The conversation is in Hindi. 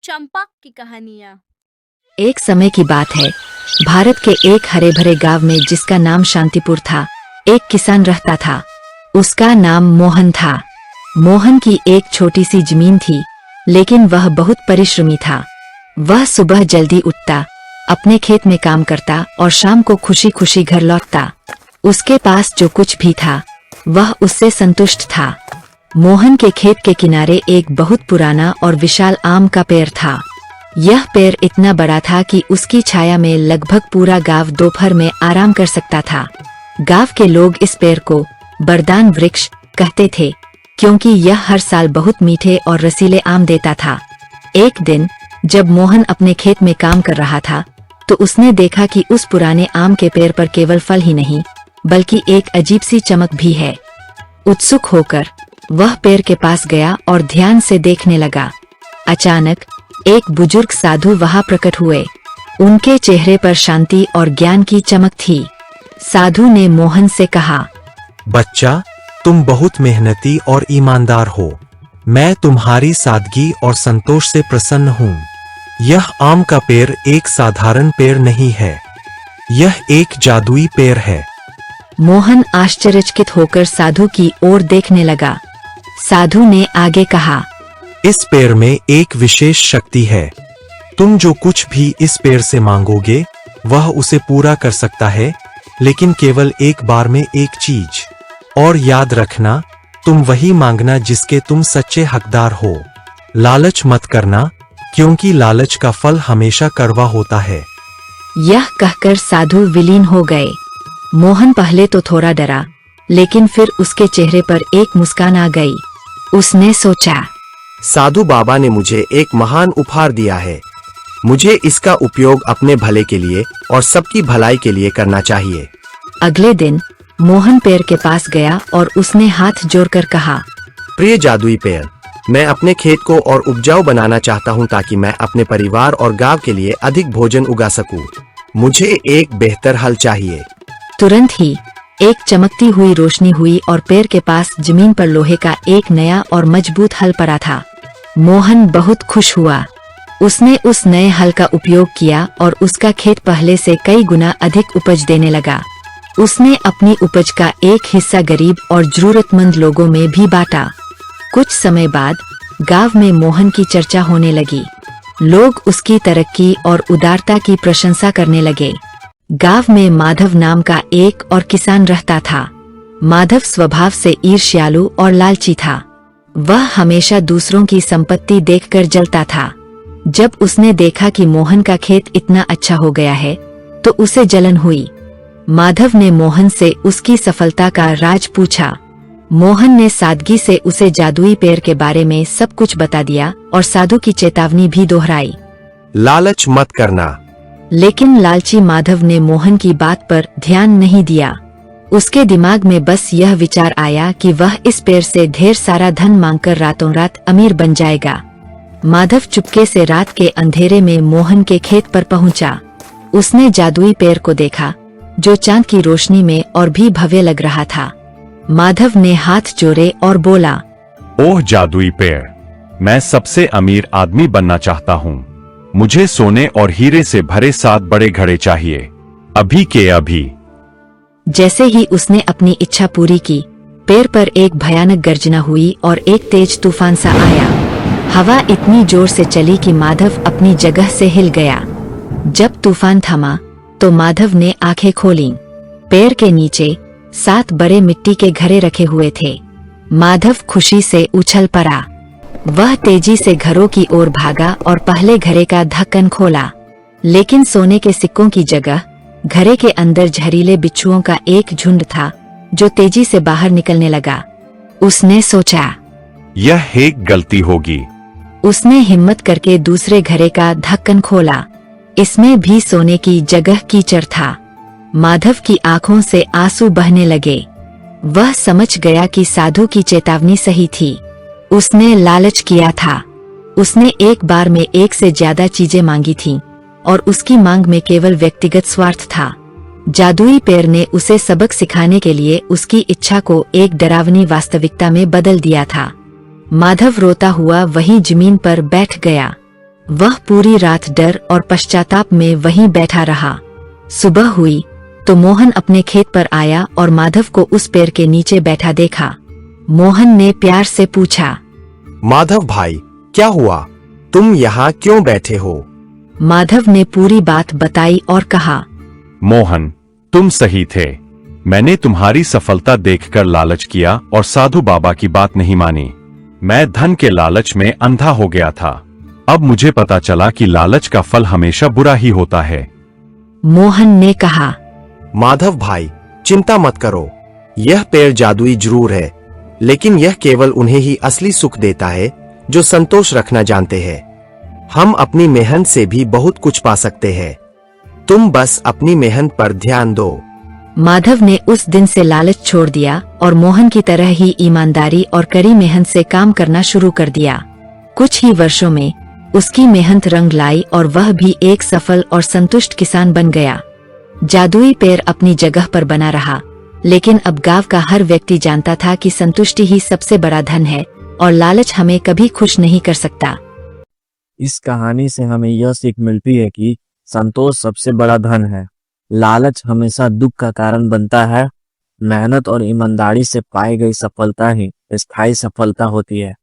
चंपा की कहानियाँ। एक समय की बात है, भारत के एक हरे भरे गांव में जिसका नाम शांतिपुर था, एक किसान रहता था। उसका नाम मोहन था। मोहन की एक छोटी सी जमीन थी, लेकिन वह बहुत परिश्रमी था। वह सुबह जल्दी उठता, अपने खेत में काम करता और शाम को खुशी खुशी घर लौटता। उसके पास जो कुछ भी था, वह उससे संतुष्ट था। मोहन के खेत के किनारे एक बहुत पुराना और विशाल आम का पेड़ था। यह पेड़ इतना बड़ा था कि उसकी छाया में लगभग पूरा गांव दोपहर में आराम कर सकता था। गांव के लोग इस पेड़ को वरदान वृक्ष कहते थे, क्योंकि यह हर साल बहुत मीठे और रसीले आम देता था। एक दिन जब मोहन अपने खेत में काम कर रहा था, तो उसने देखा कि उस पुराने आम के पेड़ पर केवल फल ही नहीं, बल्कि एक अजीब सी चमक भी है। उत्सुक होकर वह पेड़ के पास गया और ध्यान से देखने लगा। अचानक एक बुजुर्ग साधु वहां प्रकट हुए। उनके चेहरे पर शांति और ज्ञान की चमक थी। साधु ने मोहन से कहा, बच्चा, तुम बहुत मेहनती और ईमानदार हो। मैं तुम्हारी सादगी और संतोष से प्रसन्न हूँ। यह आम का पेड़ एक साधारण पेड़ नहीं है, यह एक जादुई पेड़ है। मोहन आश्चर्यचकित होकर साधु की ओर देखने लगा। साधु ने आगे कहा, इस पेड़ में एक विशेष शक्ति है। तुम जो कुछ भी इस पेड़ से मांगोगे, वह उसे पूरा कर सकता है, लेकिन केवल एक बार में एक चीज। और याद रखना, तुम वही मांगना जिसके तुम सच्चे हकदार हो। लालच मत करना, क्योंकि लालच का फल हमेशा कड़वा होता है। यह कहकर साधु विलीन हो गए। मोहन पहले तो थोड़ा डरा, लेकिन फिर उसके चेहरे पर एक मुस्कान आ गई। उसने सोचा, साधु बाबा ने मुझे एक महान उपहार दिया है। मुझे इसका उपयोग अपने भले के लिए और सबकी भलाई के लिए करना चाहिए। अगले दिन मोहन पेड़ के पास गया और उसने हाथ जोड़कर कहा, प्रिय जादुई पेड़, मैं अपने खेत को और उपजाऊ बनाना चाहता हूँ ताकि मैं अपने परिवार और गांव के लिए अधिक भोजन उगा सकूं। मुझे एक बेहतर हल चाहिए। तुरंत ही एक चमकती हुई रोशनी हुई और पेड़ के पास जमीन पर लोहे का एक नया और मजबूत हल पड़ा था। मोहन बहुत खुश हुआ। उसने उस नए हल का उपयोग किया और उसका खेत पहले से कई गुना अधिक उपज देने लगा। उसने अपनी उपज का एक हिस्सा गरीब और जरूरतमंद लोगों में भी बांटा। कुछ समय बाद गांव में मोहन की चर्चा होने लगी। लोग उसकी तरक्की और उदारता की प्रशंसा करने लगे। गांव में माधव नाम का एक और किसान रहता था। माधव स्वभाव से ईर्ष्यालु और लालची था। वह हमेशा दूसरों की संपत्ति देखकर जलता था। जब उसने देखा कि मोहन का खेत इतना अच्छा हो गया है, तो उसे जलन हुई। माधव ने मोहन से उसकी सफलता का राज पूछा। मोहन ने सादगी से उसे जादुई पेड़ के बारे में सब कुछ बता दिया और साधु की चेतावनी भी दोहराई। लालच मत करना। लेकिन लालची माधव ने मोहन की बात पर ध्यान नहीं दिया। उसके दिमाग में बस यह विचार आया कि वह इस पेड़ से ढेर सारा धन मांगकर रातों रात अमीर बन जाएगा। माधव चुपके से रात के अंधेरे में मोहन के खेत पर पहुंचा। उसने जादुई पेड़ को देखा, जो चांद की रोशनी में और भी भव्य लग रहा था। माधव ने हाथ जोड़े और बोला, ओह जादुई पेड़, मैं सबसे अमीर आदमी बनना चाहता हूँ। मुझे सोने और हीरे से भरे 7 बड़े घड़े चाहिए, अभी के अभी। जैसे ही उसने अपनी इच्छा पूरी की, पेड़ पर एक भयानक गर्जना हुई और एक तेज तूफान सा आया। हवा इतनी जोर से चली कि माधव अपनी जगह से हिल गया। जब तूफान थमा, तो माधव ने आंखें खोलीं। पेड़ के नीचे 7 बड़े मिट्टी के घड़े रखे हुए थे। माधव खुशी से उछल पड़ा। वह तेजी से घरों की ओर भागा और पहले घड़े का ढक्कन खोला, लेकिन सोने के सिक्कों की जगह घड़े के अंदर जहरीले बिच्छुओं का एक झुंड था, जो तेजी से बाहर निकलने लगा। उसने सोचा, यह एक गलती होगी। उसने हिम्मत करके दूसरे घड़े का ढक्कन खोला। इसमें भी सोने की जगह कीचड़ था। माधव की आंखों से आंसू बहने लगे। वह समझ गया कि साधु की चेतावनी सही थी। उसने लालच किया था। उसने एक बार में एक से ज्यादा चीजें मांगी थीं, और उसकी मांग में केवल व्यक्तिगत स्वार्थ था। जादुई पेड़ ने उसे सबक सिखाने के लिए उसकी इच्छा को एक डरावनी वास्तविकता में बदल दिया था। माधव रोता हुआ वहीं जमीन पर बैठ गया। वह पूरी रात डर और पश्चाताप में वहीं बैठा रहा। सुबह हुई तो मोहन अपने खेत पर आया और माधव को उस पेड़ के नीचे बैठा देखा। मोहन ने प्यार से पूछा, माधव भाई, क्या हुआ? तुम यहाँ क्यों बैठे हो? माधव ने पूरी बात बताई और कहा, मोहन, तुम सही थे। मैंने तुम्हारी सफलता देखकर लालच किया और साधु बाबा की बात नहीं मानी। मैं धन के लालच में अंधा हो गया था। अब मुझे पता चला कि लालच का फल हमेशा बुरा ही होता है। मोहन ने कहा, माधव भाई, चिंता मत करो। यह पेड़ जादुई जरूर है, लेकिन यह केवल उन्हें ही असली सुख देता है जो संतोष रखना जानते हैं। हम अपनी मेहनत से भी बहुत कुछ पा सकते हैं। तुम बस अपनी मेहनत पर ध्यान दो। माधव ने उस दिन से लालच छोड़ दिया और मोहन की तरह ही ईमानदारी और कड़ी मेहनत से काम करना शुरू कर दिया। कुछ ही वर्षों में उसकी मेहनत रंग लाई और वह भी एक सफल और संतुष्ट किसान बन गया। जादुई पेड़ अपनी जगह पर बना रहा, लेकिन अब गांव का हर व्यक्ति जानता था कि संतुष्टि ही सबसे बड़ा धन है और लालच हमें कभी खुश नहीं कर सकता। इस कहानी से हमें यह सीख मिलती है कि संतोष सबसे बड़ा धन है। लालच हमेशा दुख का कारण बनता है। मेहनत और ईमानदारी से पाई गई सफलता ही स्थायी सफलता होती है।